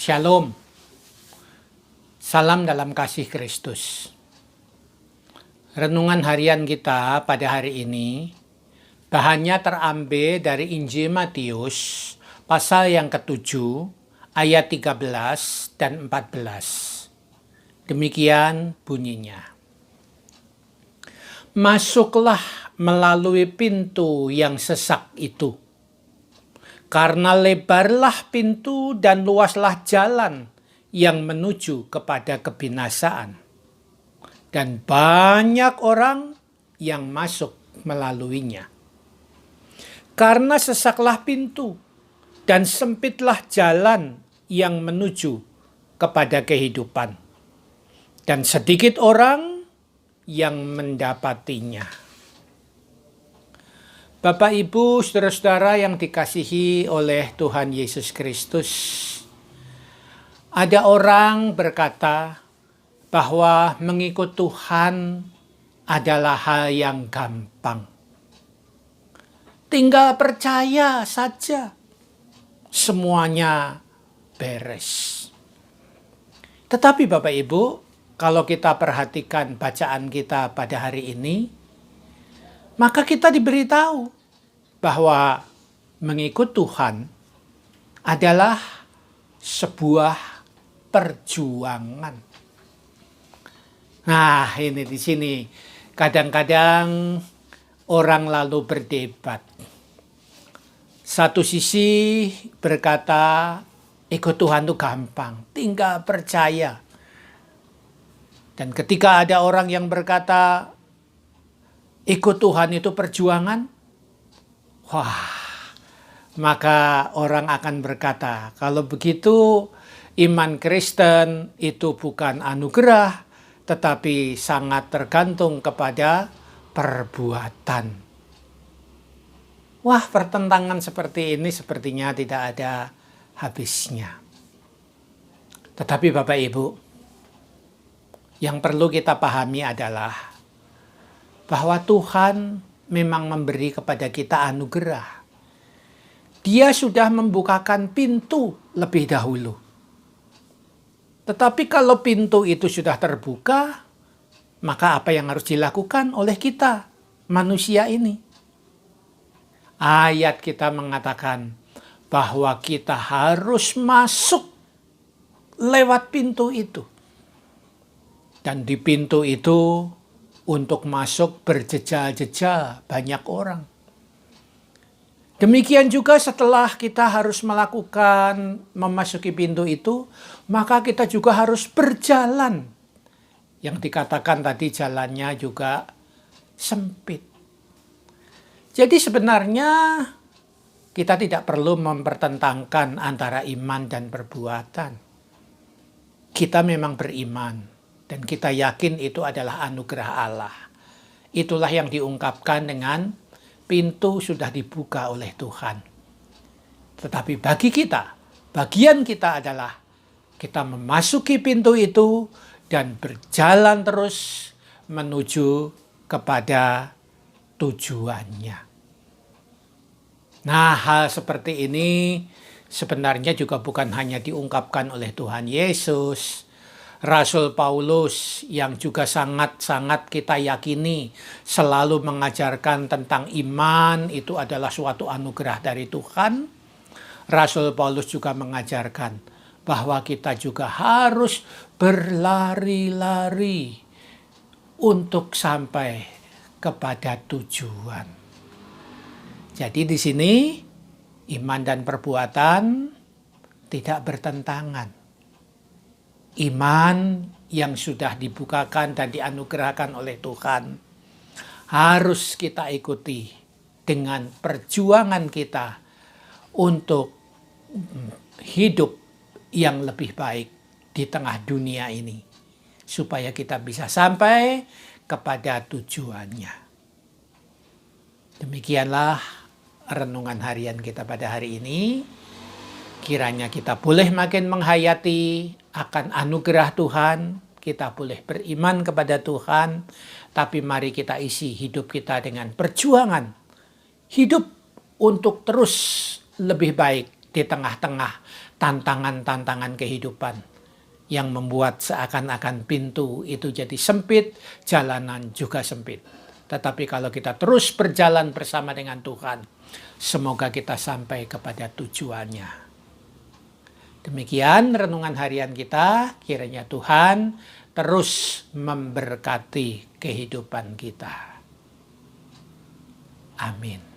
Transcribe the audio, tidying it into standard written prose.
Shalom, salam dalam kasih Kristus. Renungan harian kita pada hari ini, bahannya terambil dari Injil Matius, pasal yang ke-7, ayat 13 dan 14. Demikian bunyinya. Masuklah melalui pintu yang sesak itu. Karena lebarlah pintu dan luaslah jalan yang menuju kepada kebinasaan. Dan banyak orang yang masuk melaluinya. Karena sesaklah pintu dan sempitlah jalan yang menuju kepada kehidupan. Dan sedikit orang yang mendapatinya. Bapak, Ibu, saudara-saudara yang dikasihi oleh Tuhan Yesus Kristus. Ada orang berkata bahwa mengikut Tuhan adalah hal yang gampang. Tinggal percaya saja, semuanya beres. Tetapi Bapak Ibu, kalau kita perhatikan bacaan kita pada hari ini, maka kita diberitahu bahwa mengikut Tuhan adalah sebuah perjuangan. Nah, ini di sini kadang-kadang orang lalu berdebat. Satu sisi berkata, ikut Tuhan itu gampang, tinggal percaya. Dan ketika ada orang yang berkata, ikut Tuhan itu perjuangan, wah, maka orang akan berkata, kalau begitu iman Kristen itu bukan anugerah, tetapi sangat tergantung kepada perbuatan. Wah, pertentangan seperti ini sepertinya tidak ada habisnya. Tetapi Bapak Ibu, yang perlu kita pahami adalah bahwa Tuhan memang memberi kepada kita anugerah. Dia sudah membukakan pintu lebih dahulu. Tetapi kalau pintu itu sudah terbuka, maka apa yang harus dilakukan oleh kita, manusia ini? Ayat kita mengatakan bahwa kita harus masuk lewat pintu itu. Dan di pintu itu, untuk masuk berjejal-jejal banyak orang. Demikian juga setelah kita harus memasuki pintu itu, maka kita juga harus berjalan. Yang dikatakan tadi jalannya juga sempit. Jadi sebenarnya kita tidak perlu mempertentangkan antara iman dan perbuatan. Kita memang beriman. Dan kita yakin itu adalah anugerah Allah. Itulah yang diungkapkan dengan pintu sudah dibuka oleh Tuhan. Tetapi bagi kita, bagian kita adalah kita memasuki pintu itu dan berjalan terus menuju kepada tujuannya. Nah, hal seperti ini sebenarnya juga bukan hanya diungkapkan oleh Tuhan Yesus. Rasul Paulus yang juga sangat-sangat kita yakini selalu mengajarkan tentang iman itu adalah suatu anugerah dari Tuhan. Rasul Paulus juga mengajarkan bahwa kita juga harus berlari-lari untuk sampai kepada tujuan. Jadi di sini iman dan perbuatan tidak bertentangan. Iman yang sudah dibukakan dan dianugerahkan oleh Tuhan harus kita ikuti dengan perjuangan kita untuk hidup yang lebih baik di tengah dunia ini, supaya kita bisa sampai kepada tujuannya. Demikianlah renungan harian kita pada hari ini. Kiranya kita boleh makin menghayati akan anugerah Tuhan, kita boleh beriman kepada Tuhan, tapi mari kita isi hidup kita dengan perjuangan. Hidup untuk terus lebih baik di tengah-tengah tantangan-tantangan kehidupan yang membuat seakan-akan pintu itu jadi sempit, jalanan juga sempit. Tetapi kalau kita terus berjalan bersama dengan Tuhan, semoga kita sampai kepada tujuannya. Demikian renungan harian kita, kiranya Tuhan terus memberkati kehidupan kita. Amin.